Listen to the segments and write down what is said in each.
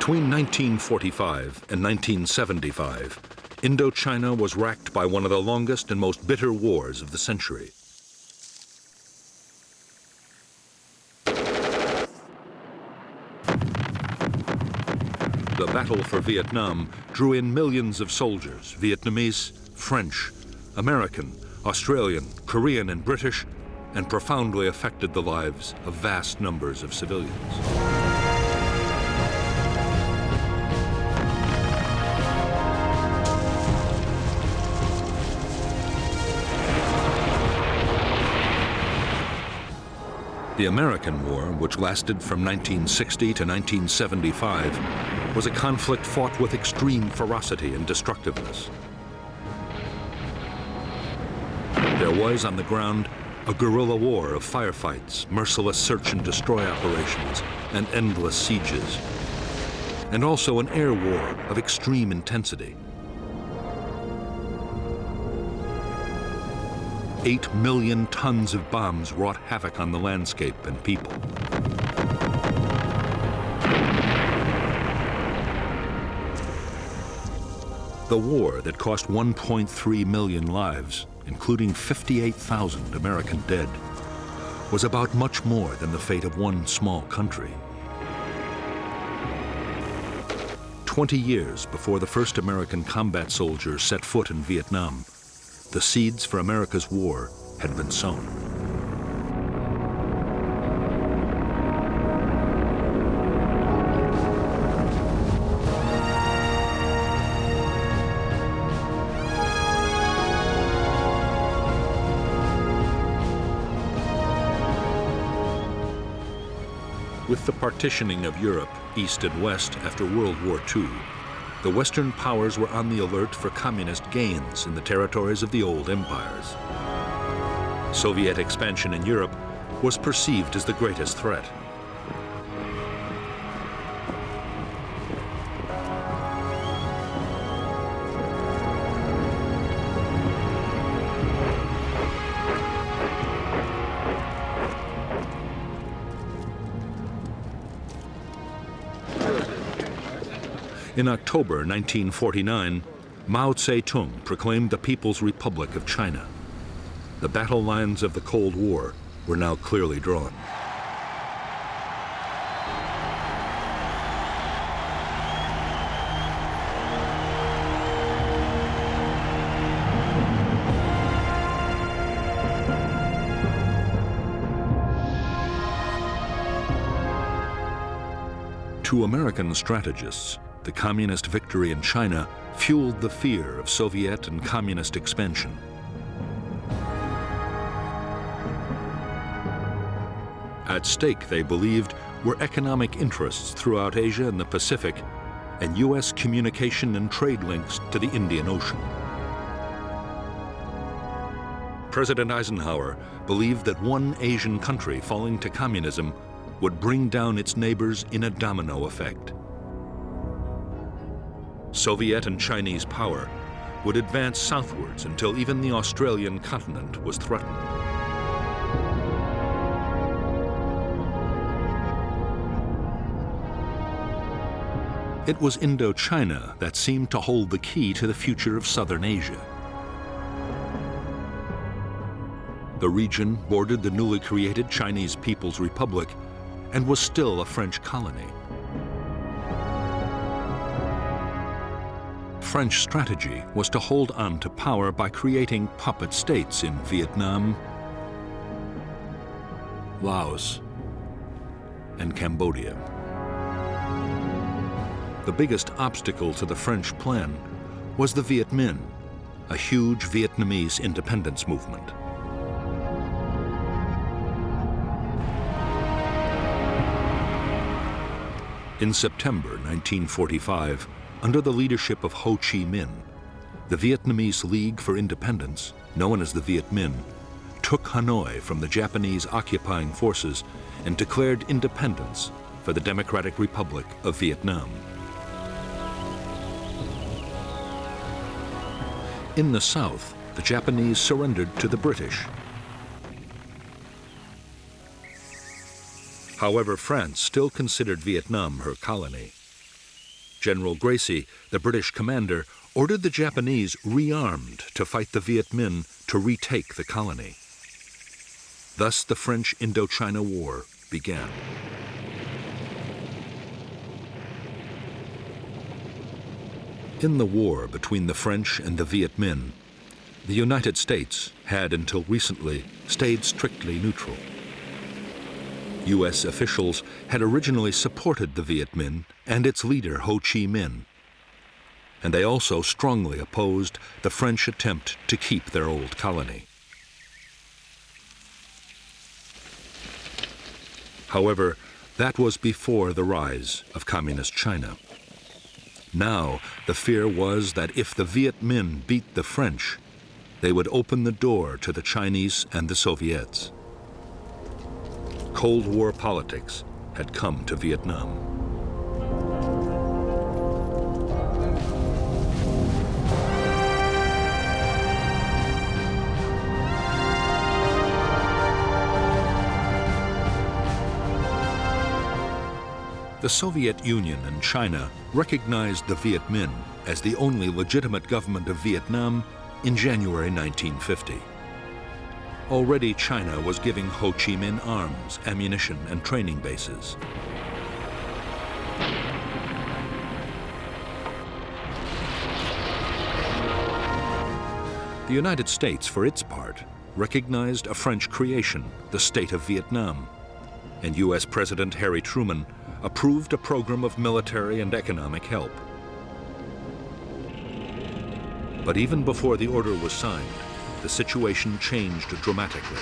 Between 1945 and 1975, Indochina was racked by one of the longest and most bitter wars of the century. The battle for Vietnam drew in millions of soldiers, Vietnamese, French, American, Australian, Korean, and British, and profoundly affected the lives of vast numbers of civilians. The American War, which lasted from 1960 to 1975, was a conflict fought with extreme ferocity and destructiveness. There was, on the ground, a guerrilla war of firefights, merciless search and destroy operations, and endless sieges, and also an air war of extreme intensity. 8 million tons of bombs wrought havoc on the landscape and people. The war that cost 1.3 million lives, including 58,000 American dead, was about much more than the fate of one small country. 20 years before the first American combat soldier set foot in Vietnam, the seeds for America's war had been sown. With the partitioning of Europe, east and west, after World War II, the Western powers were on the alert for communist gains in the territories of the old empires. Soviet expansion in Europe was perceived as the greatest threat. In October 1949, Mao Zedong proclaimed the People's Republic of China. The battle lines of the Cold War were now clearly drawn. To American strategists, the communist victory in China fueled the fear of Soviet and communist expansion. At stake, they believed, were economic interests throughout Asia and the Pacific, and U.S. communication and trade links to the Indian Ocean. President Eisenhower believed that one Asian country falling to communism would bring down its neighbors in a domino effect. Soviet and Chinese power would advance southwards until even the Australian continent was threatened. It was Indochina that seemed to hold the key to the future of southern Asia. The region bordered the newly created Chinese People's Republic and was still a French colony. French strategy was to hold on to power by creating puppet states in Vietnam, Laos, and Cambodia. The biggest obstacle to the French plan was the Viet Minh, a huge Vietnamese independence movement. In September 1945, under the leadership of Ho Chi Minh, the Vietnamese League for Independence, known as the Viet Minh, took Hanoi from the Japanese occupying forces and declared independence for the Democratic Republic of Vietnam. In the south, the Japanese surrendered to the British. However, France still considered Vietnam her colony. General Gracie, the British commander, ordered the Japanese rearmed to fight the Viet Minh to retake the colony. Thus the French Indochina War began. In the war between the French and the Viet Minh, the United States had until recently stayed strictly neutral. U.S. officials had originally supported the Viet Minh and its leader Ho Chi Minh, and they also strongly opposed the French attempt to keep their old colony. However, that was before the rise of Communist China. Now, the fear was that if the Viet Minh beat the French, they would open the door to the Chinese and the Soviets. Cold War politics had come to Vietnam. The Soviet Union and China recognized the Viet Minh as the only legitimate government of Vietnam in January 1950. Already China was giving Ho Chi Minh arms, ammunition, and training bases. The United States, for its part, recognized a French creation, the State of Vietnam, and U.S. President Harry Truman approved a program of military and economic help. But even before the order was signed, the situation changed dramatically.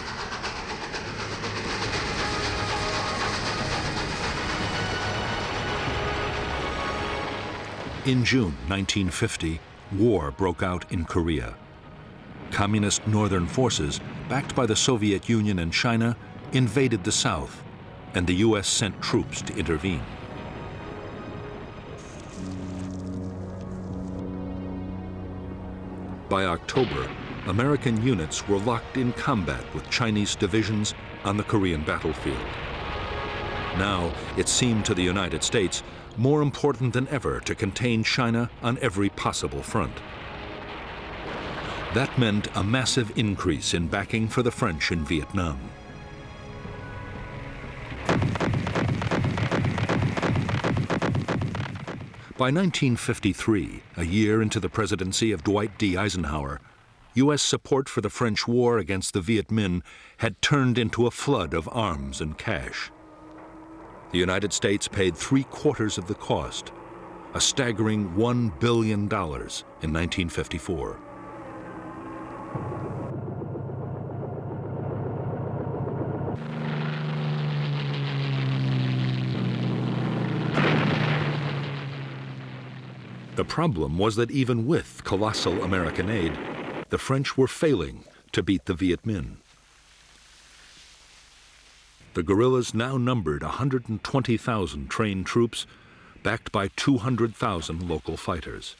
In June 1950, war broke out in Korea. Communist northern forces, backed by the Soviet Union and China, invaded the South, and the U.S. sent troops to intervene. By October, American units were locked in combat with Chinese divisions on the Korean battlefield. Now, it seemed to the United States more important than ever to contain China on every possible front. That meant a massive increase in backing for the French in Vietnam. By 1953, a year into the presidency of Dwight D. Eisenhower, U.S. support for the French war against the Viet Minh had turned into a flood of arms and cash. The United States paid 3/4 of the cost, a staggering $1 billion in 1954. The problem was that even with colossal American aid, the French were failing to beat the Viet Minh. The guerrillas now numbered 120,000 trained troops, backed by 200,000 local fighters.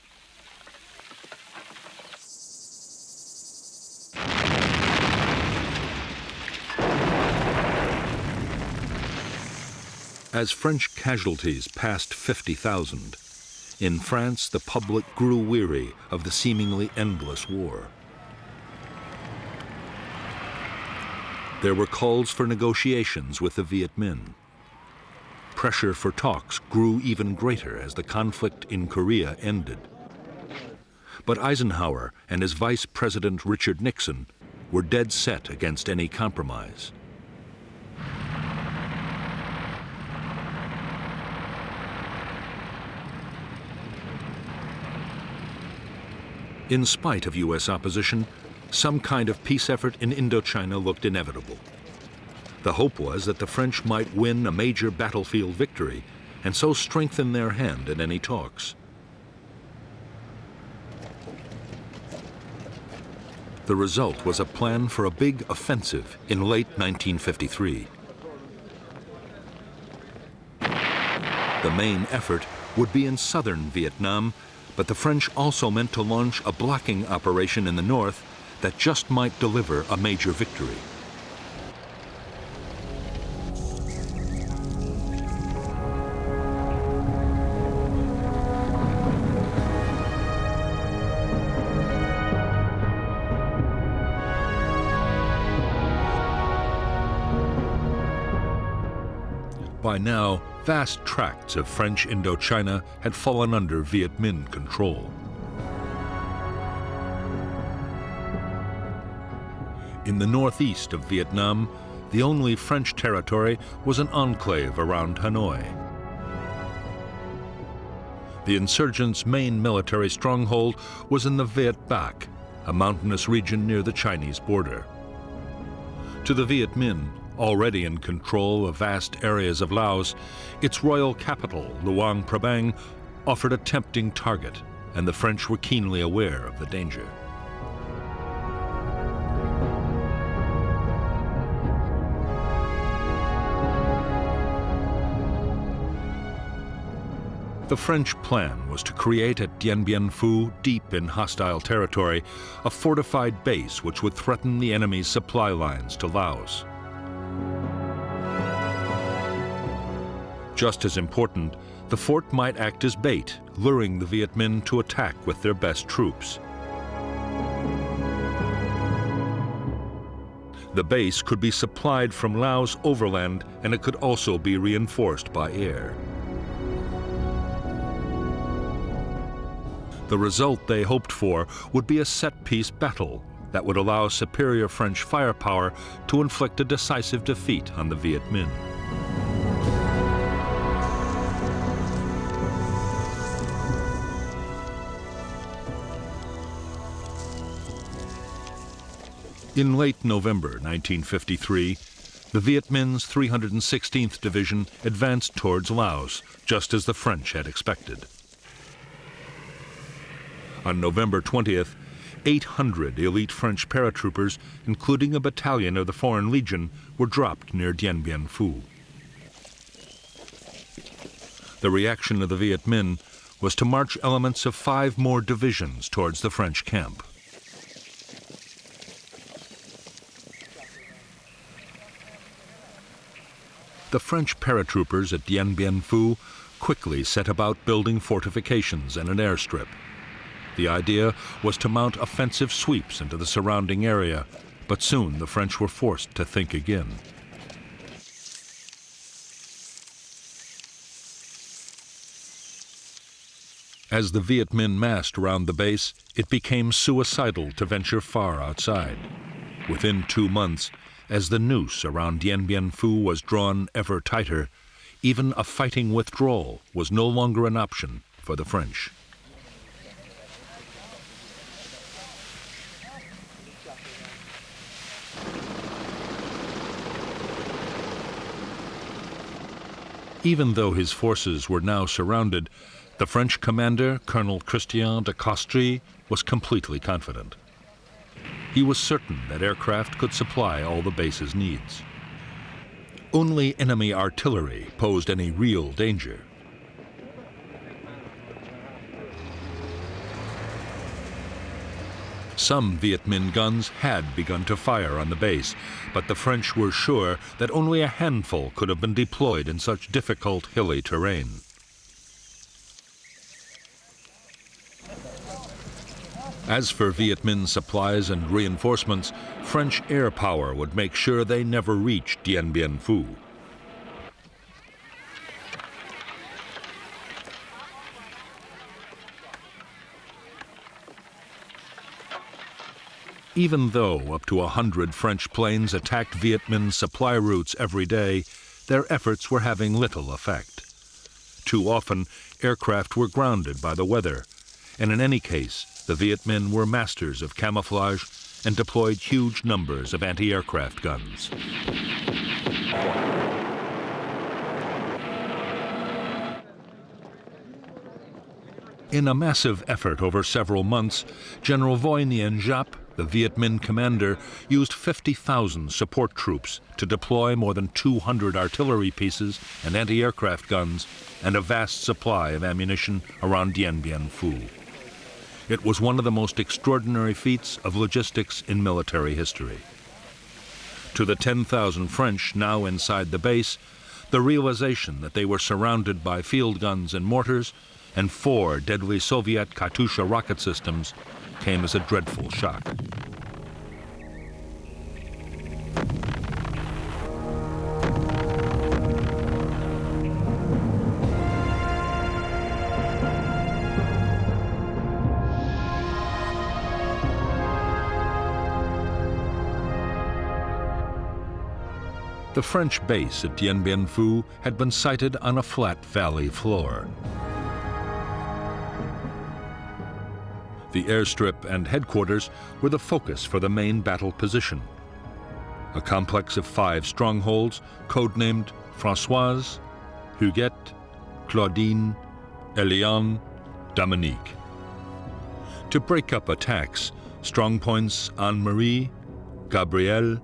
As French casualties passed 50,000, in France, the public grew weary of the seemingly endless war. There were calls for negotiations with the Viet Minh. Pressure for talks grew even greater as the conflict in Korea ended. But Eisenhower and his Vice President Richard Nixon were dead set against any compromise. In spite of U.S. opposition, some kind of peace effort in Indochina looked inevitable. The hope was that the French might win a major battlefield victory and so strengthen their hand in any talks. The result was a plan for a big offensive in late 1953. The main effort would be in southern Vietnam, but the French also meant to launch a blocking operation in the north that just might deliver a major victory. By now, vast tracts of French Indochina had fallen under Viet Minh control. In the northeast of Vietnam, the only French territory was an enclave around Hanoi. The insurgents' main military stronghold was in the Viet Bac, a mountainous region near the Chinese border. To the Viet Minh, already in control of vast areas of Laos, its royal capital, Luang Prabang, offered a tempting target, and the French were keenly aware of the danger. The French plan was to create at Dien.Bien.Phu, deep in hostile territory, a fortified base which would threaten the enemy's supply lines to Laos. Just as important, the fort might act as bait, luring the Viet Minh to attack with their best troops. The base could be supplied from Laos overland, and it could also be reinforced by air. The result they hoped for would be a set-piece battle that would allow superior French firepower to inflict a decisive defeat on the Viet Minh. In late November 1953, the Viet Minh's 316th Division advanced towards Laos, just as the French had expected. On November 20th, 800 elite French paratroopers, including a battalion of the Foreign Legion, were dropped near Dien.Bien.Phu. The reaction of the Viet Minh was to march elements of 5 more divisions towards the French camp. The French paratroopers at Dien.Bien.Phu quickly set about building fortifications and an airstrip. The idea was to mount offensive sweeps into the surrounding area, but soon the French were forced to think again. As the Viet Minh massed around the base, it became suicidal to venture far outside. Within 2 months, as the noose around Dien.Bien.Phu was drawn ever tighter, even a fighting withdrawal was no longer an option for the French. Even though his forces were now surrounded, the French commander, Colonel Christian de Castries, was completely confident. He was certain that aircraft could supply all the base's needs. Only enemy artillery posed any real danger. Some Viet Minh guns had begun to fire on the base, but the French were sure that only a handful could have been deployed in such difficult hilly terrain. As for Viet Minh supplies and reinforcements, French air power would make sure they never reached Dien.Bien.Phu. Even though up to 100 French planes attacked Viet Minh supply routes every day, their efforts were having little effect. Too often, aircraft were grounded by the weather, and in any case, the Viet Minh were masters of camouflage and deployed huge numbers of anti-aircraft guns. In a massive effort over several months, General Voi Nguyen Giap, the Viet Minh commander, used 50,000 support troops to deploy more than 200 artillery pieces and anti-aircraft guns and a vast supply of ammunition around Dien.Bien.Phu. It was one of the most extraordinary feats of logistics in military history. To the 10,000 French now inside the base, the realization that they were surrounded by field guns and mortars and 4 deadly Soviet Katyusha rocket systems came as a dreadful shock. The French base at Dien.Bien.Phu had been sited on a flat valley floor. The airstrip and headquarters were the focus for the main battle position, a complex of 5 strongholds codenamed Françoise, Huguette, Claudine, Eliane, Dominique. To break up attacks, strongpoints Anne-Marie, Gabrielle,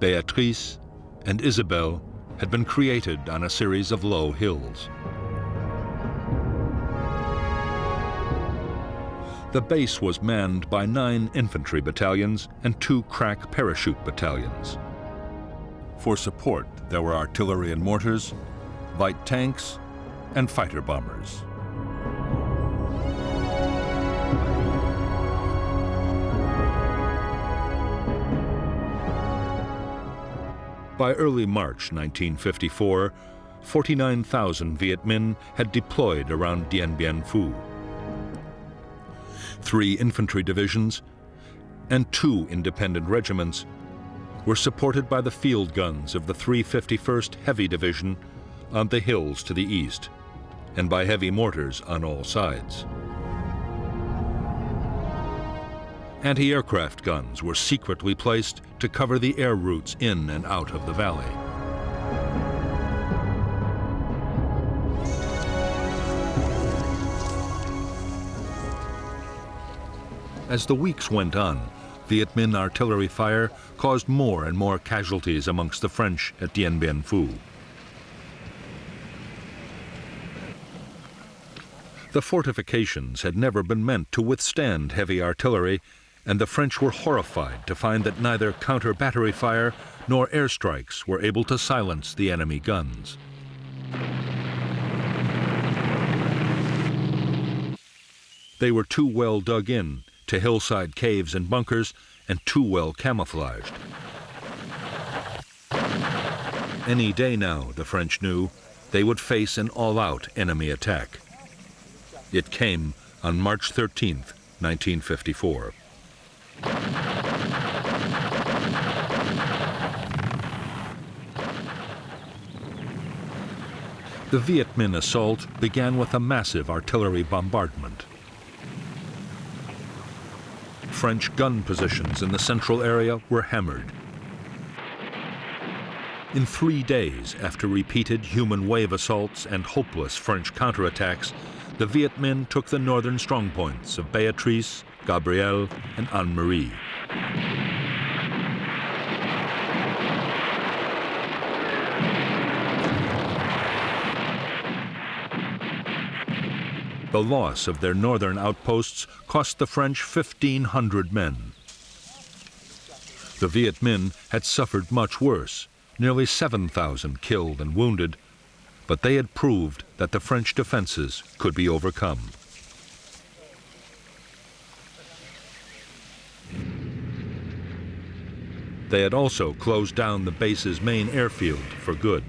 Béatrice, and Isabelle had been created on a series of low hills. The base was manned by 9 infantry battalions and 2 crack parachute battalions. For support, there were artillery and mortars, light tanks, and fighter bombers. By early March 1954, 49,000 Viet Minh had deployed around Dien.Bien.Phu. 3 infantry divisions and 2 independent regiments were supported by the field guns of the 351st Heavy Division on the hills to the east, and by heavy mortars on all sides. Anti-aircraft guns were secretly placed to cover the air routes in and out of the valley. As the weeks went on, Viet Minh artillery fire caused more and more casualties amongst the French at Dien.Bien.Phu. The fortifications had never been meant to withstand heavy artillery, and the French were horrified to find that neither counter-battery fire nor airstrikes were able to silence the enemy guns. They were too well dug in to hillside caves and bunkers, and too well camouflaged. Any day now, the French knew, they would face an all-out enemy attack. It came on March 13th, 1954. The Viet Minh assault began with a massive artillery bombardment. French gun positions in the central area were hammered. In 3 days, after repeated human wave assaults and hopeless French counterattacks, the Viet Minh took the northern strongpoints of Béatrice, Gabrielle, and Anne-Marie. The loss of their northern outposts cost the French 1,500 men. The Viet Minh had suffered much worse, nearly 7,000 killed and wounded, but they had proved that the French defenses could be overcome. They had also closed down the base's main airfield for good.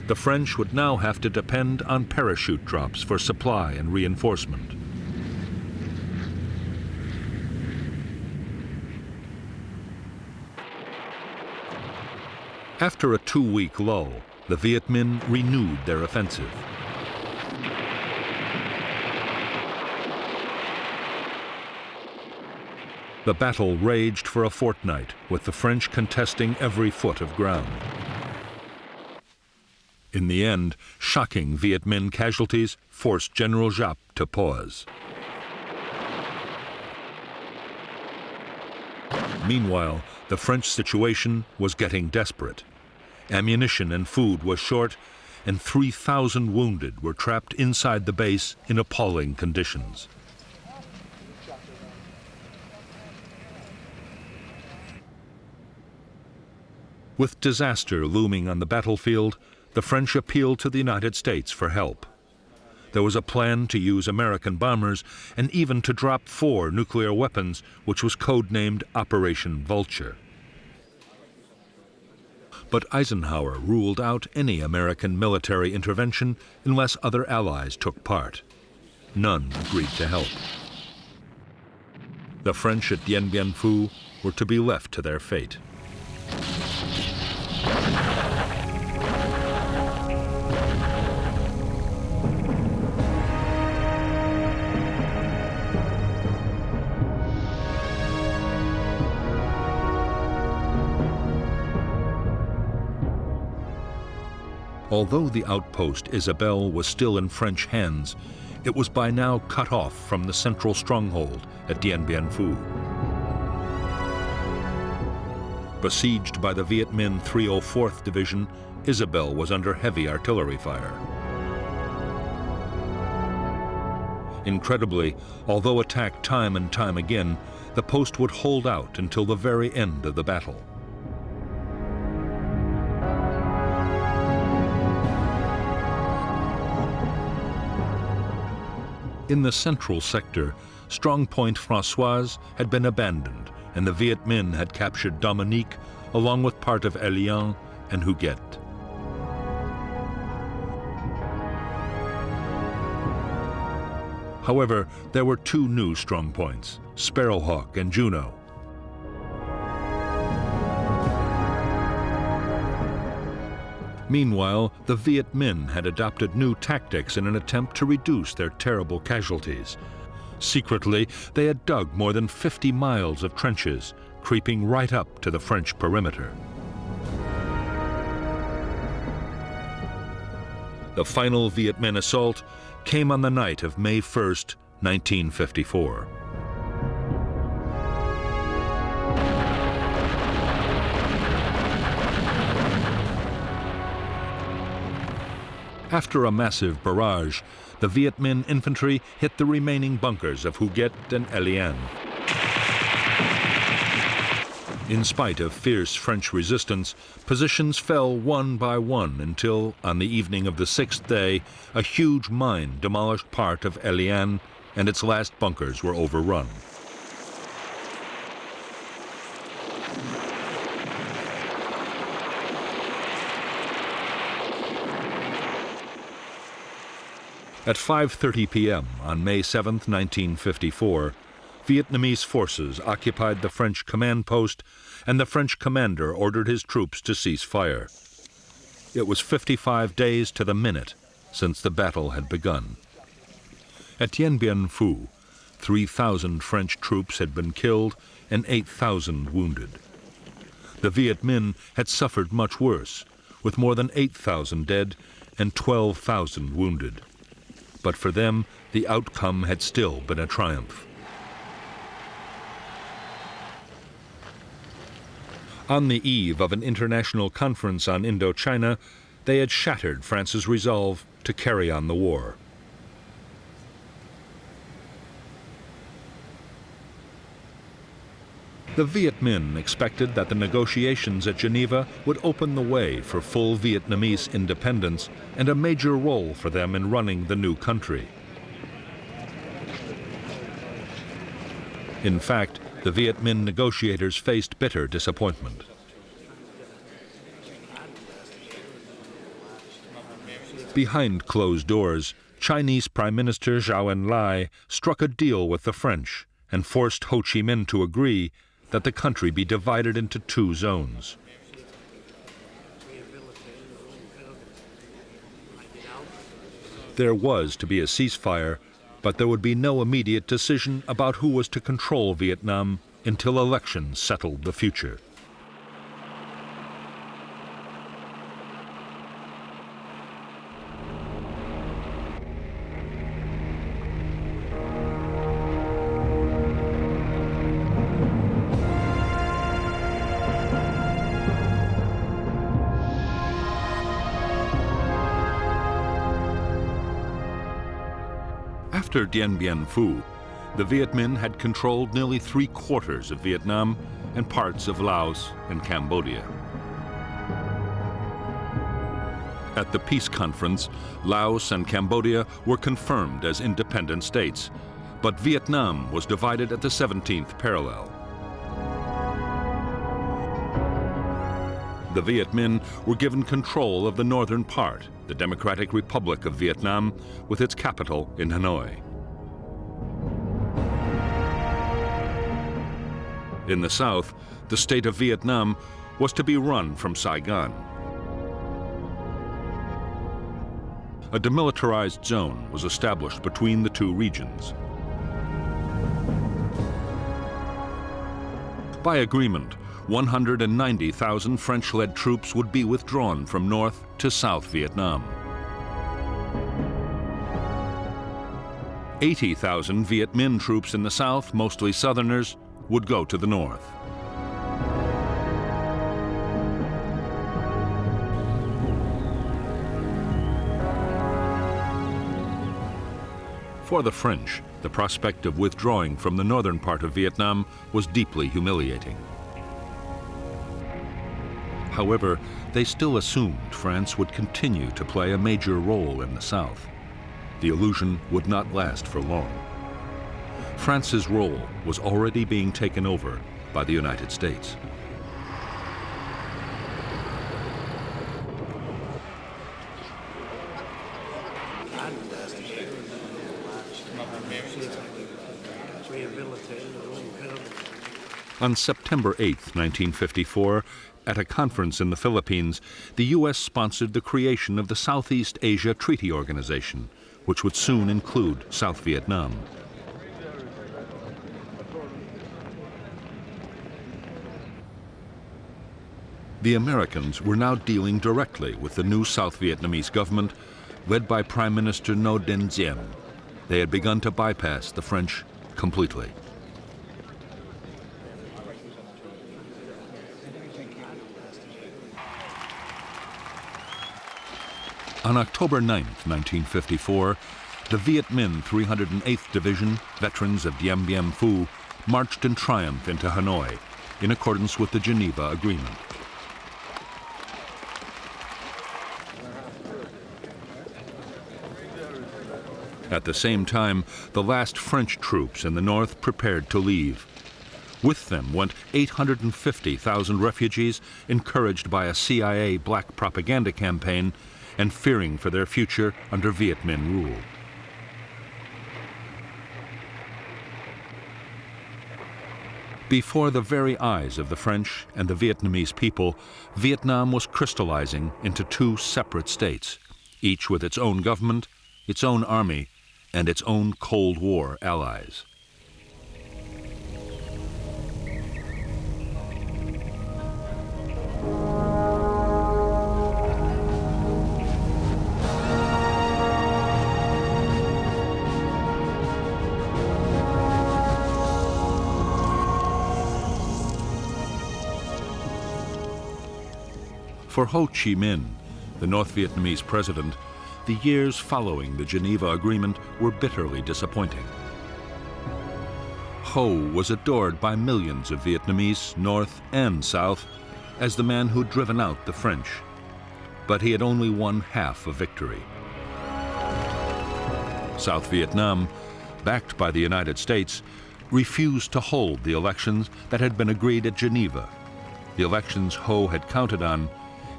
The French would now have to depend on parachute drops for supply and reinforcement. After a 2-week lull, the Viet Minh renewed their offensive. The battle raged for a fortnight, with the French contesting every foot of ground. In the end, shocking Viet Minh casualties forced General Giap to pause. Meanwhile, the French situation was getting desperate. Ammunition and food was short, and 3,000 wounded were trapped inside the base in appalling conditions. With disaster looming on the battlefield, the French appealed to the United States for help. There was a plan to use American bombers and even to drop 4 nuclear weapons, which was codenamed Operation Vulture. But Eisenhower ruled out any American military intervention unless other allies took part. None agreed to help. The French at Dien.Bien.Phu were to be left to their fate. Although the outpost Isabelle was still in French hands, it was by now cut off from the central stronghold at Dien.Bien.Phu. Besieged by the Viet Minh 304th Division, Isabelle was under heavy artillery fire. Incredibly, although attacked time and time again, the post would hold out until the very end of the battle. In the central sector, strong point Françoise had been abandoned, and the Viet Minh had captured Dominique along with part of Elian and Huguette. However, there were two new strong points, Sparrowhawk and Juno. Meanwhile, the Viet Minh had adopted new tactics in an attempt to reduce their terrible casualties. Secretly, they had dug more than 50 miles of trenches, creeping right up to the French perimeter. The final Viet Minh assault came on the night of May 1st, 1954. After a massive barrage, the Viet Minh infantry hit the remaining bunkers of Huguette and Elian. In spite of fierce French resistance, positions fell one by one until, on the evening of the sixth day, a huge mine demolished part of Elian and its last bunkers were overrun. At 5:30 p.m. on May 7, 1954, Vietnamese forces occupied the French command post, and the French commander ordered his troops to cease fire. It was 55 days to the minute since the battle had begun. At Dien.Bien.Phu, 3,000 French troops had been killed and 8,000 wounded. The Viet Minh had suffered much worse, with more than 8,000 dead and 12,000 wounded. But for them, the outcome had still been a triumph. On the eve of an international conference on Indochina, they had shattered France's resolve to carry on the war. The Viet Minh expected that the negotiations at Geneva would open the way for full Vietnamese independence and a major role for them in running the new country. In fact, the Viet Minh negotiators faced bitter disappointment. Behind closed doors, Chinese Prime Minister Zhou Enlai struck a deal with the French and forced Ho Chi Minh to agree that the country be divided into two zones. There was to be a ceasefire, but there would be no immediate decision about who was to control Vietnam until elections settled the future. After Dien.Bien.Phu, the Viet Minh had controlled nearly 3/4 of Vietnam and parts of Laos and Cambodia. At the peace conference, Laos and Cambodia were confirmed as independent states, but Vietnam was divided at the 17th parallel. The Viet Minh were given control of the northern part, the Democratic Republic of Vietnam, with its capital in Hanoi. In the south, the state of Vietnam was to be run from Saigon. A demilitarized zone was established between the two regions. By agreement, 190,000 French-led troops would be withdrawn from North to South Vietnam. 80,000 Viet Minh troops in the south, mostly Southerners, would go to the north. For the French, the prospect of withdrawing from the northern part of Vietnam was deeply humiliating. However, they still assumed France would continue to play a major role in the south. The illusion would not last for long. France's role was already being taken over by the United States. On September 8, 1954, at a conference in the Philippines, the U.S. sponsored the creation of the Southeast Asia Treaty Organization, which would soon include South Vietnam. The Americans were now dealing directly with the new South Vietnamese government, led by Prime Minister Ngo Dinh Diem. They had begun to bypass the French completely. On October 9, 1954, the Viet Minh 308th Division, veterans of Dien.Bien.Phu, marched in triumph into Hanoi, in accordance with the Geneva Agreement. At the same time, the last French troops in the north prepared to leave. With them went 850,000 refugees, encouraged by a CIA black propaganda campaign and fearing for their future under Viet Minh rule. Before the very eyes of the French and the Vietnamese people, Vietnam was crystallizing into two separate states, each with its own government, its own army, and its own Cold War allies. For Ho Chi Minh, the North Vietnamese president, the years following the Geneva Agreement were bitterly disappointing. Ho was adored by millions of Vietnamese, North and South, as the man who'd driven out the French. But he had only won half a victory. South Vietnam, backed by the United States, refused to hold the elections that had been agreed at Geneva, the elections Ho had counted on,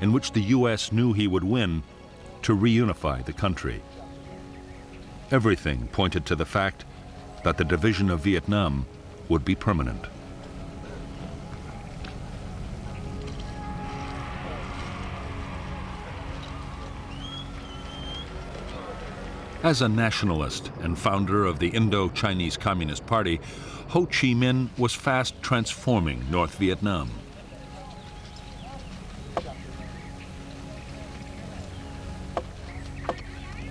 in which the U.S. knew he would win, to reunify the country. Everything pointed to the fact that the division of Vietnam would be permanent. As a nationalist and founder of the Indo-Chinese Communist Party, Ho Chi Minh was fast transforming North Vietnam.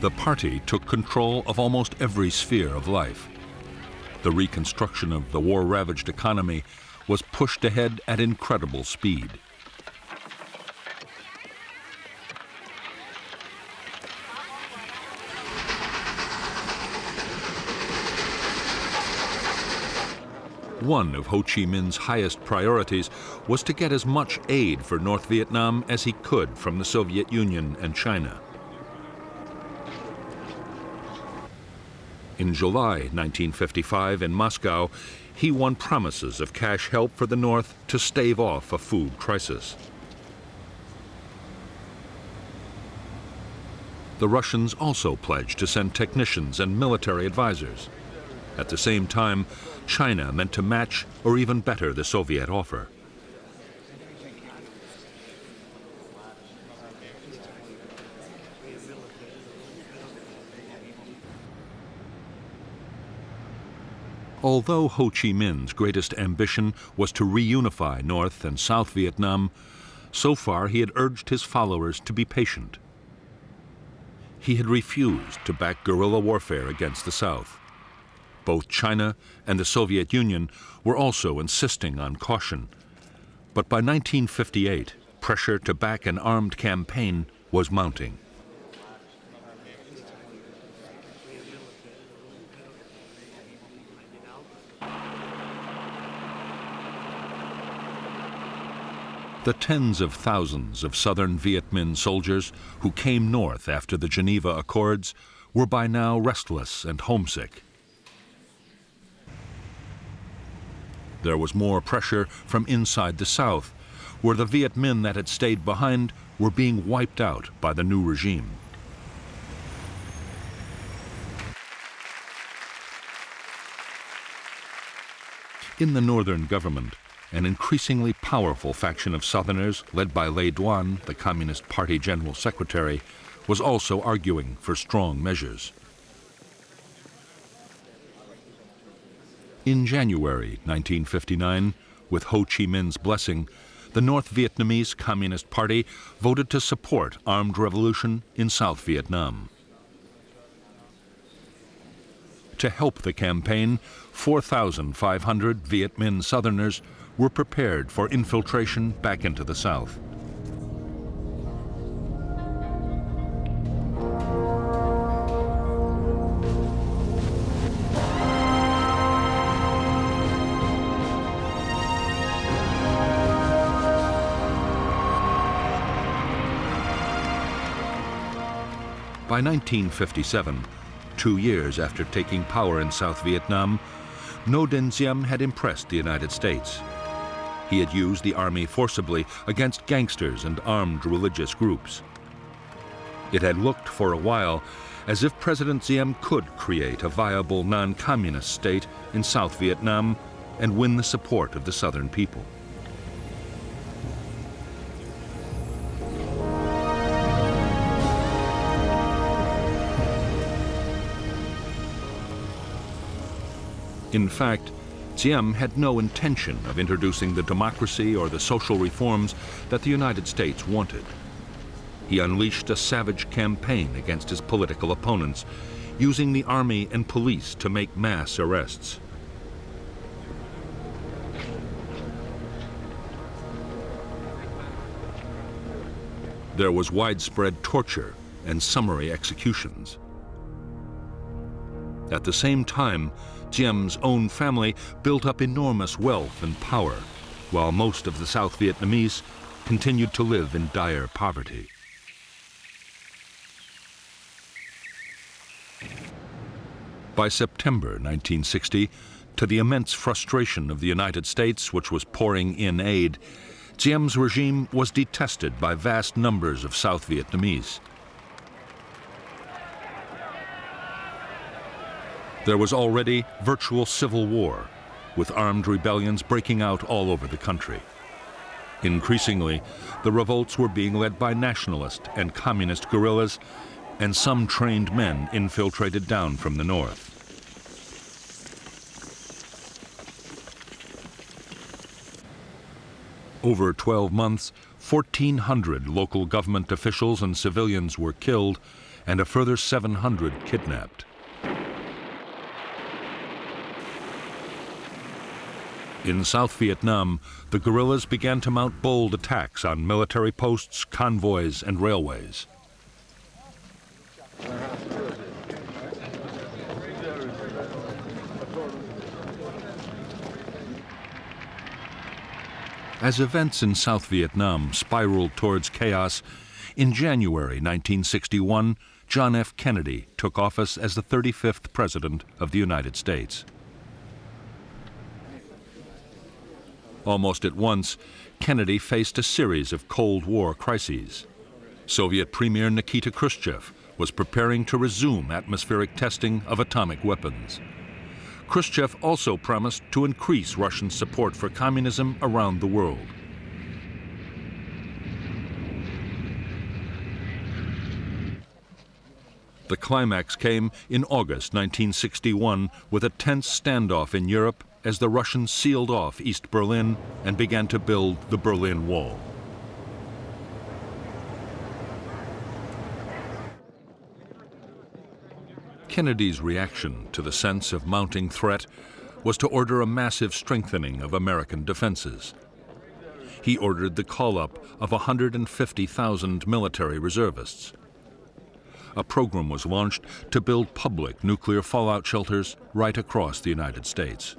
The party took control of almost every sphere of life. The reconstruction of the war-ravaged economy was pushed ahead at incredible speed. One of Ho Chi Minh's highest priorities was to get as much aid for North Vietnam as he could from the Soviet Union and China. In July 1955 in Moscow, he won promises of cash help for the North to stave off a food crisis. The Russians also pledged to send technicians and military advisors. At the same time, China meant to match or even better the Soviet offer. Although Ho Chi Minh's greatest ambition was to reunify North and South Vietnam, so far he had urged his followers to be patient. He had refused to back guerrilla warfare against the South. Both China and the Soviet Union were also insisting on caution. But by 1958, pressure to back an armed campaign was mounting. The tens of thousands of southern Viet Minh soldiers who came north after the Geneva Accords were by now restless and homesick. There was more pressure from inside the South, where the Viet Minh that had stayed behind were being wiped out by the new regime. In the northern government, an increasingly powerful faction of Southerners, led by Lê Duan, the Communist Party General Secretary, was also arguing for strong measures. In January 1959, with Ho Chi Minh's blessing, the North Vietnamese Communist Party voted to support armed revolution in South Vietnam. To help the campaign, 4,500 Viet Minh Southerners were prepared for infiltration back into the South. By 1957, 2 years after taking power in South Vietnam, Ngo Dinh Diem had impressed the United States. He had used the army forcibly against gangsters and armed religious groups. It had looked for a while as if President Diem could create a viable non-communist state in South Vietnam and win the support of the Southern people. In fact, Diem had no intention of introducing the democracy or the social reforms that the United States wanted. He unleashed a savage campaign against his political opponents, using the army and police to make mass arrests. There was widespread torture and summary executions. At the same time, Diem's own family built up enormous wealth and power, while most of the South Vietnamese continued to live in dire poverty. By September 1960, to the immense frustration of the United States, which was pouring in aid, Diem's regime was detested by vast numbers of South Vietnamese. There was already virtual civil war, with armed rebellions breaking out all over the country. Increasingly, the revolts were being led by nationalist and communist guerrillas, and some trained men infiltrated down from the north. Over 12 months, 1,400 local government officials and civilians were killed, and a further 700 kidnapped. In South Vietnam, the guerrillas began to mount bold attacks on military posts, convoys, and railways. As events in South Vietnam spiraled towards chaos, in January 1961, John F. Kennedy took office as the 35th President of the United States. Almost at once, Kennedy faced a series of Cold War crises. Soviet Premier Nikita Khrushchev was preparing to resume atmospheric testing of atomic weapons. Khrushchev also promised to increase Russian support for communism around the world. The climax came in August 1961 with a tense standoff in Europe as the Russians sealed off East Berlin and began to build the Berlin Wall. Kennedy's reaction to the sense of mounting threat was to order a massive strengthening of American defenses. He ordered the call-up of 150,000 military reservists. A program was launched to build public nuclear fallout shelters right across the United States.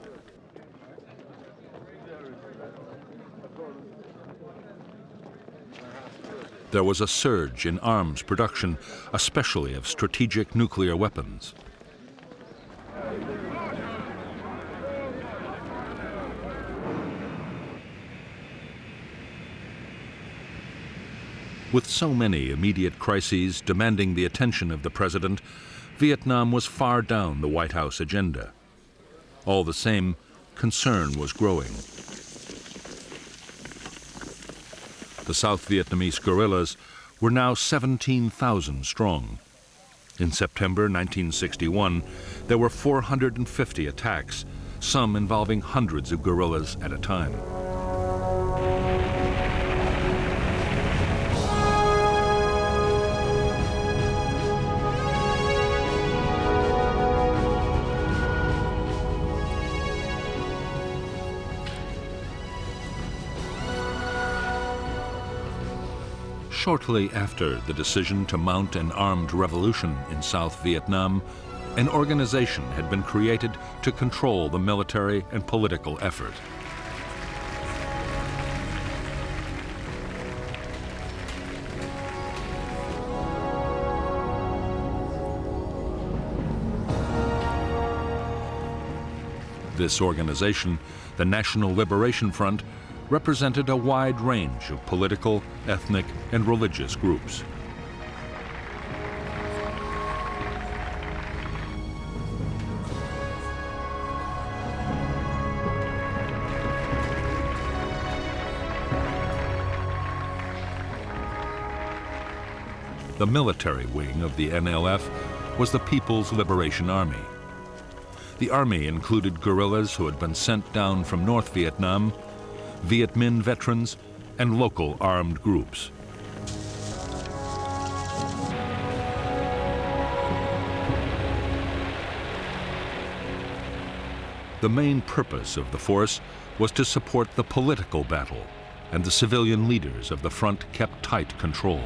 There was a surge in arms production, especially of strategic nuclear weapons. With so many immediate crises demanding the attention of the president, Vietnam was far down the White House agenda. All the same, concern was growing. The South Vietnamese guerrillas were now 17,000 strong. In September 1961, there were 450 attacks, some involving hundreds of guerrillas at a time. Shortly after the decision to mount an armed revolution in South Vietnam, an organization had been created to control the military and political effort. This organization, the National Liberation Front, represented a wide range of political, ethnic, and religious groups. The military wing of the NLF was the People's Liberation Army. The army included guerrillas who had been sent down from North Vietnam, Viet Minh veterans, and local armed groups. The main purpose of the force was to support the political battle, and the civilian leaders of the front kept tight control.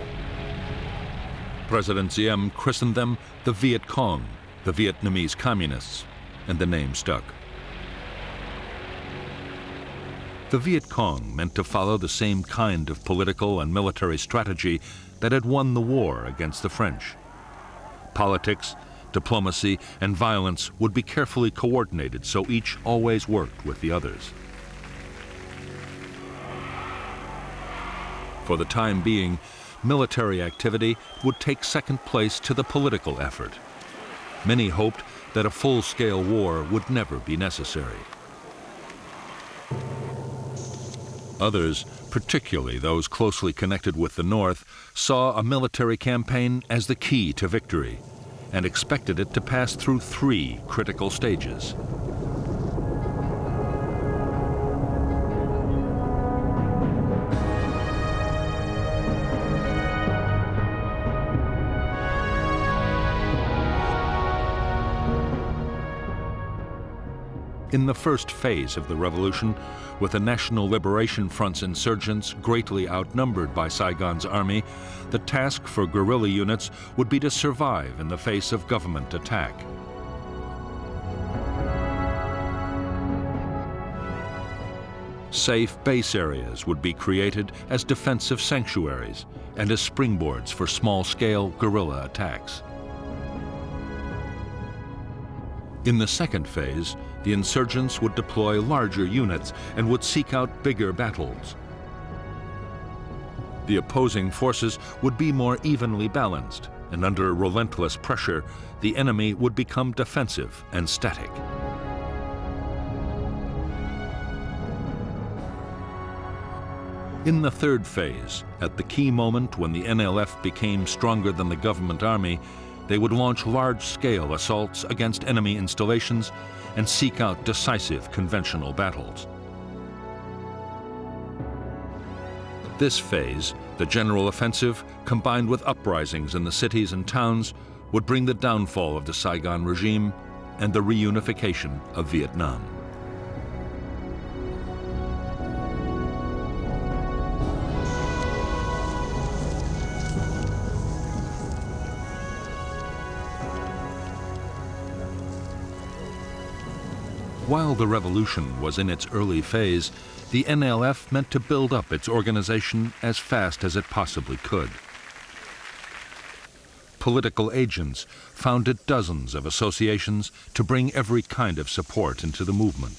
President Diem christened them the Viet Cong, the Vietnamese Communists, and the name stuck. The Viet Cong meant to follow the same kind of political and military strategy that had won the war against the French. Politics, diplomacy, and violence would be carefully coordinated so each always worked with the others. For the time being, military activity would take second place to the political effort. Many hoped that a full-scale war would never be necessary. Others, particularly those closely connected with the North, saw a military campaign as the key to victory and expected it to pass through 3 critical stages. In the first phase of the revolution, with the National Liberation Front's insurgents greatly outnumbered by Saigon's army, the task for guerrilla units would be to survive in the face of government attack. Safe base areas would be created as defensive sanctuaries and as springboards for small-scale guerrilla attacks. In the second phase, the insurgents would deploy larger units and would seek out bigger battles. The opposing forces would be more evenly balanced, and under relentless pressure, the enemy would become defensive and static. In the third phase, at the key moment when the NLF became stronger than the government army, they would launch large-scale assaults against enemy installations and seek out decisive conventional battles. This phase, the general offensive, combined with uprisings in the cities and towns, would bring the downfall of the Saigon regime and the reunification of Vietnam. While the revolution was in its early phase, the NLF meant to build up its organization as fast as it possibly could. Political agents founded dozens of associations to bring every kind of support into the movement.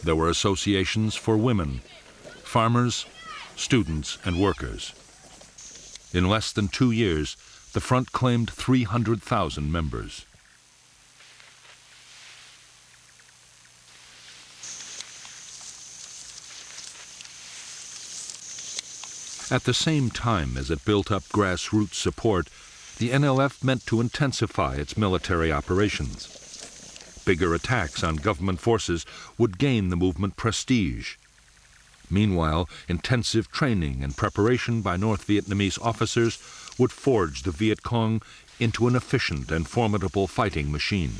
There were associations for women, farmers, students, and workers. In less than 2 years, the front claimed 300,000 members. At the same time as it built up grassroots support, the NLF meant to intensify its military operations. Bigger attacks on government forces would gain the movement prestige. Meanwhile, intensive training and preparation by North Vietnamese officers would forge the Viet Cong into an efficient and formidable fighting machine.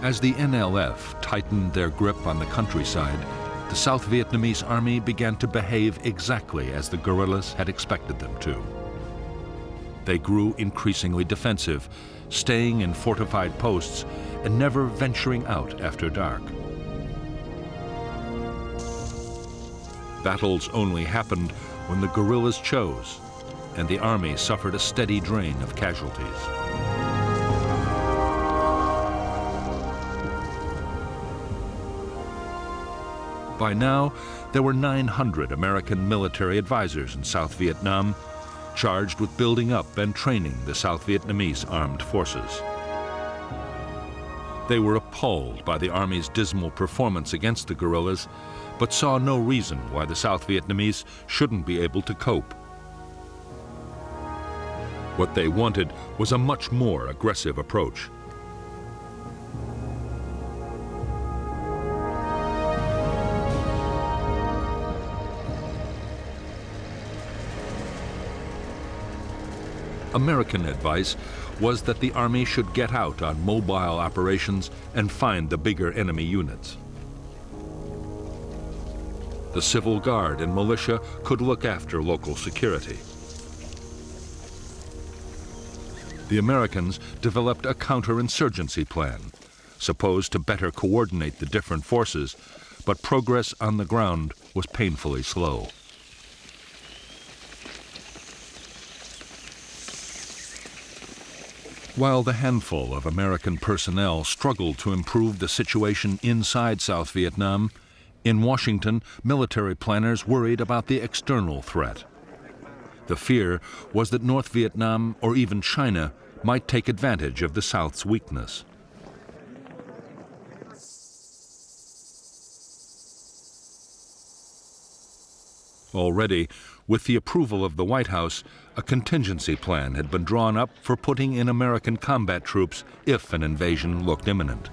As the NLF tightened their grip on the countryside, the South Vietnamese army began to behave exactly as the guerrillas had expected them to. They grew increasingly defensive, staying in fortified posts and never venturing out after dark. Battles only happened when the guerrillas chose, and the army suffered a steady drain of casualties. By now, there were 900 American military advisors in South Vietnam, charged with building up and training the South Vietnamese armed forces. They were appalled by the Army's dismal performance against the guerrillas, but saw no reason why the South Vietnamese shouldn't be able to cope. What they wanted was a much more aggressive approach. American advice was that the Army should get out on mobile operations and find the bigger enemy units. The Civil Guard and militia could look after local security. The Americans developed a counterinsurgency plan, supposed to better coordinate the different forces, but progress on the ground was painfully slow. While the handful of American personnel struggled to improve the situation inside South Vietnam, in Washington, military planners worried about the external threat. The fear was that North Vietnam, or even China, might take advantage of the South's weakness. Already, with the approval of the White House, a contingency plan had been drawn up for putting in American combat troops if an invasion looked imminent.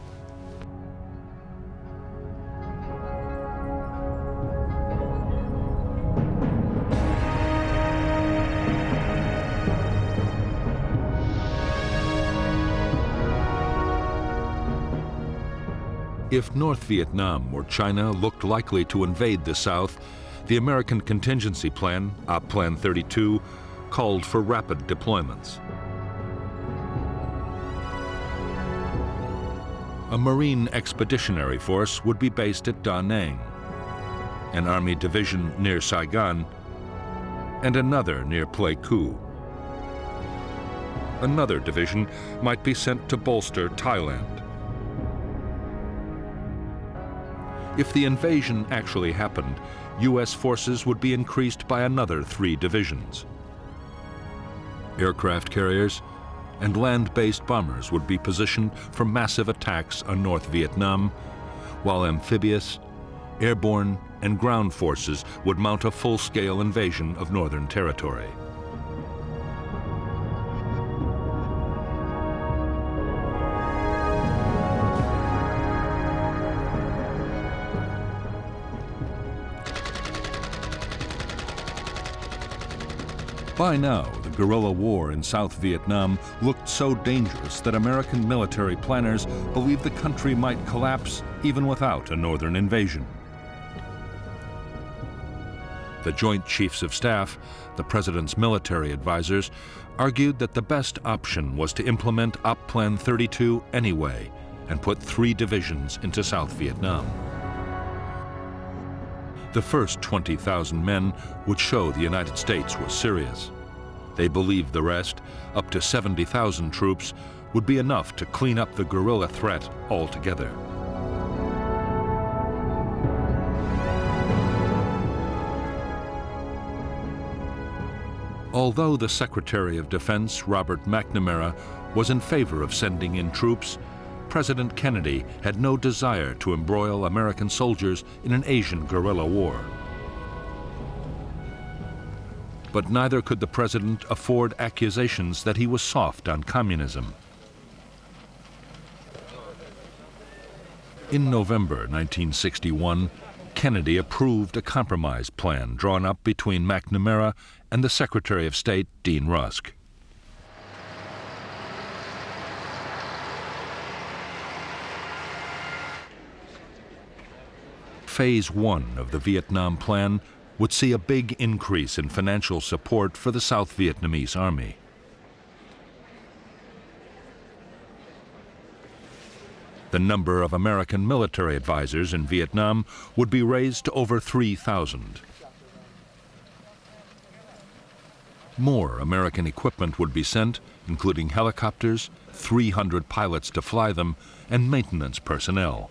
If North Vietnam or China looked likely to invade the South, the American contingency plan, Op Plan 32, called for rapid deployments. A Marine Expeditionary Force would be based at Da Nang, an Army division near Saigon, and another near Pleiku. another division might be sent to bolster Thailand. If the invasion actually happened, U.S. forces would be increased by another 3 divisions. Aircraft carriers and land-based bombers would be positioned for massive attacks on North Vietnam, while amphibious, airborne, and ground forces would mount a full-scale invasion of Northern Territory. By now, the guerrilla war in South Vietnam looked so dangerous that American military planners believed the country might collapse even without a northern invasion. The Joint Chiefs of Staff, the President's military advisors, argued that the best option was to implement Op Plan 32 anyway and put 3 divisions into South Vietnam. The first 20,000 men would show the United States was serious. They believed the rest, up to 70,000 troops, would be enough to clean up the guerrilla threat altogether. Although the Secretary of Defense, Robert McNamara, was in favor of sending in troops, President Kennedy had no desire to embroil American soldiers in an Asian guerrilla war. But neither could the president afford accusations that he was soft on communism. In November 1961, Kennedy approved a compromise plan drawn up between McNamara and the Secretary of State, Dean Rusk. Phase 1 of the Vietnam Plan would see a big increase in financial support for the South Vietnamese Army. The number of American military advisors in Vietnam would be raised to over 3,000. More American equipment would be sent, including helicopters, 300 pilots to fly them, and maintenance personnel.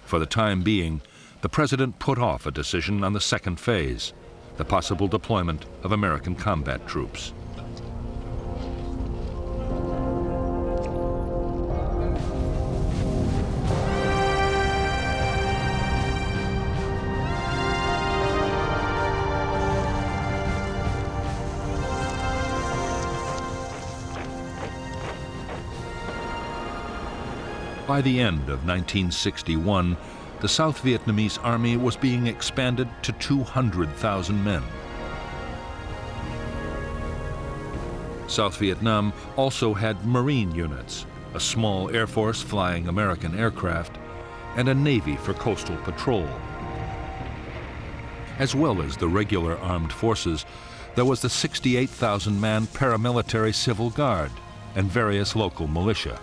For the time being, the president put off a decision on the second phase, the possible deployment of American combat troops. By the end of 1961, the South Vietnamese Army was being expanded to 200,000 men. South Vietnam also had Marine units, a small Air Force flying American aircraft, and a Navy for coastal patrol. As well as the regular armed forces, there was the 68,000-man paramilitary Civil Guard and various local militia.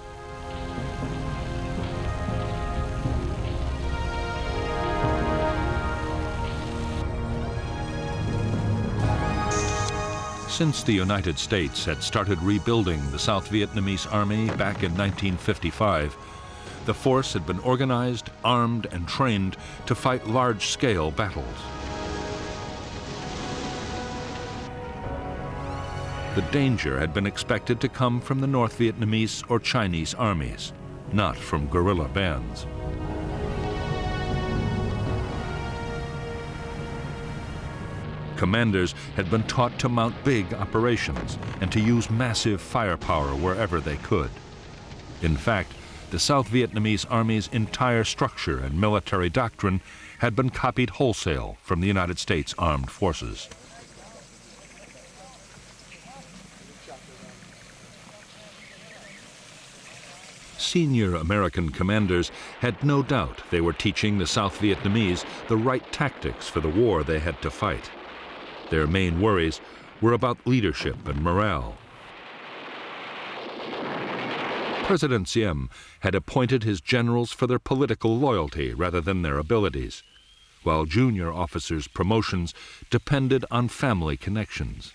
Since the United States had started rebuilding the South Vietnamese Army back in 1955, the force had been organized, armed, and trained to fight large-scale battles. The danger had been expected to come from the North Vietnamese or Chinese armies, not from guerrilla bands. Commanders had been taught to mount big operations and to use massive firepower wherever they could. In fact, the South Vietnamese Army's entire structure and military doctrine had been copied wholesale from the United States Armed Forces. Senior American commanders had no doubt they were teaching the South Vietnamese the right tactics for the war they had to fight. Their main worries were about leadership and morale. President Diem had appointed his generals for their political loyalty rather than their abilities, while junior officers' promotions depended on family connections.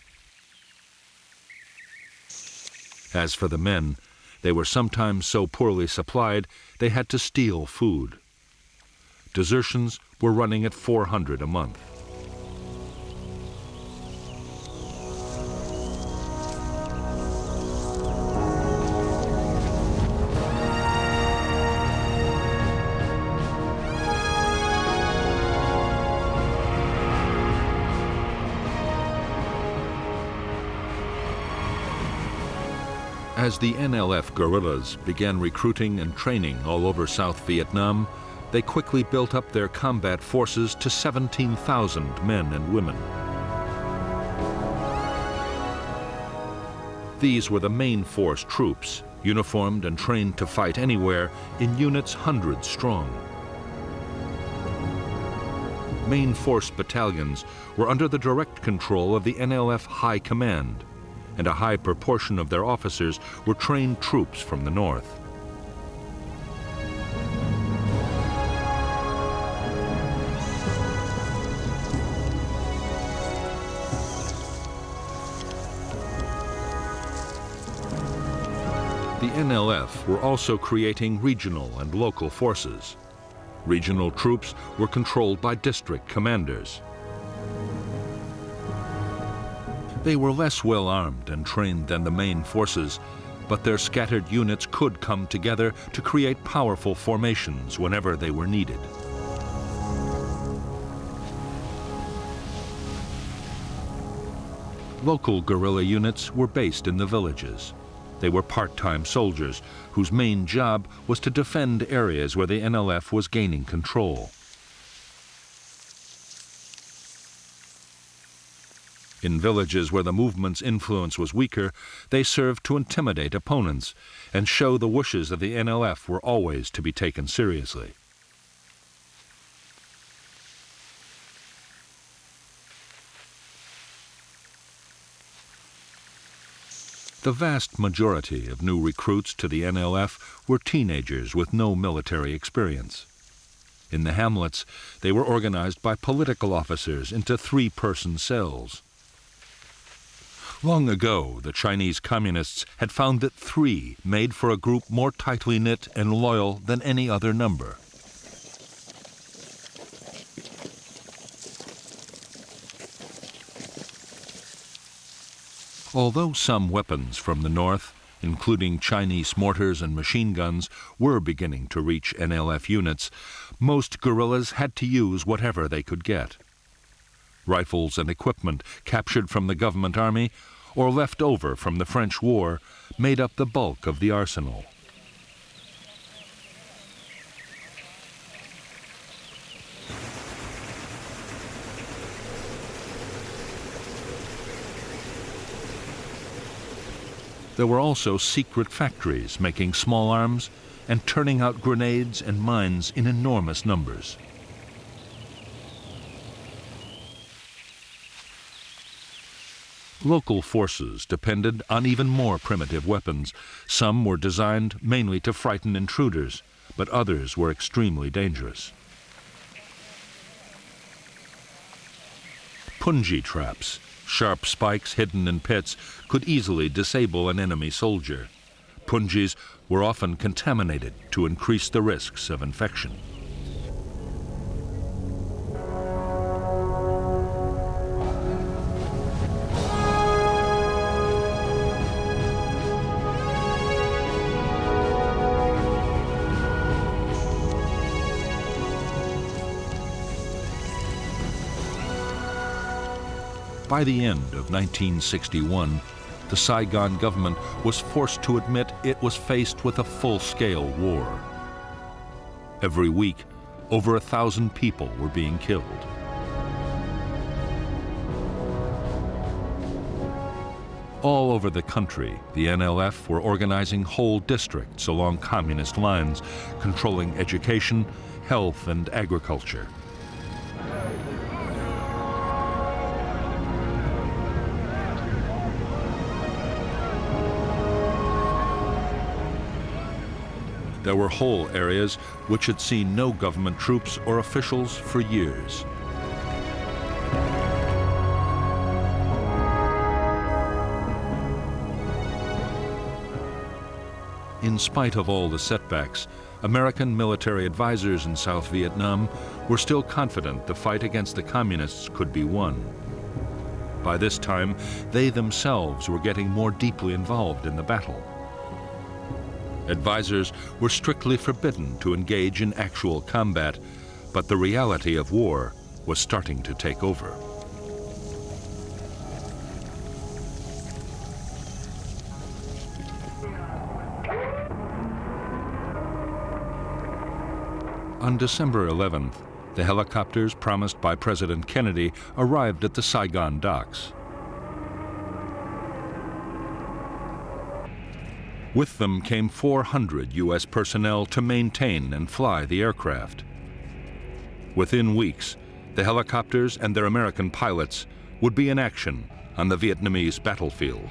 As for the men, they were sometimes so poorly supplied they had to steal food. Desertions were running at 400 a month. As the NLF guerrillas began recruiting and training all over South Vietnam, they quickly built up their combat forces to 17,000 men and women. These were the main force troops, uniformed and trained to fight anywhere in units hundreds strong. Main force battalions were under the direct control of the NLF High Command, and a high proportion of their officers were trained troops from the north. The NLF were also creating regional and local forces. Regional troops were controlled by district commanders. They were less well armed and trained than the main forces, but their scattered units could come together to create powerful formations whenever they were needed. Local guerrilla units were based in the villages. They were part-time soldiers whose main job was to defend areas where the NLF was gaining control. In villages where the movement's influence was weaker, they served to intimidate opponents and show the wishes of the NLF were always to be taken seriously. The vast majority of new recruits to the NLF were teenagers with no military experience. In the hamlets, they were organized by political officers into three-person cells. Long ago, the Chinese communists had found that three made for a group more tightly knit and loyal than any other number. Although some weapons from the north, including Chinese mortars and machine guns, were beginning to reach NLF units, most guerrillas had to use whatever they could get. Rifles and equipment captured from the government army or left over from the French War made up the bulk of the arsenal. There were also secret factories making small arms and turning out grenades and mines in enormous numbers. Local forces depended on even more primitive weapons. Some were designed mainly to frighten intruders, but others were extremely dangerous. Punji traps, sharp spikes hidden in pits, could easily disable an enemy soldier. Punjis were often contaminated to increase the risks of infection. By the end of 1961, the Saigon government was forced to admit it was faced with a full-scale war. Every week, over 1,000 people were being killed. All over the country, the NLF were organizing whole districts along communist lines, controlling education, health, and agriculture. There were whole areas which had seen no government troops or officials for years. In spite of all the setbacks, American military advisors in South Vietnam were still confident the fight against the communists could be won. By this time, they themselves were getting more deeply involved in the battle. Advisors were strictly forbidden to engage in actual combat, but the reality of war was starting to take over. On December 11th, the helicopters promised by President Kennedy arrived at the Saigon docks. With them came 400 U.S. personnel to maintain and fly the aircraft. Within weeks, the helicopters and their American pilots would be in action on the Vietnamese battlefield.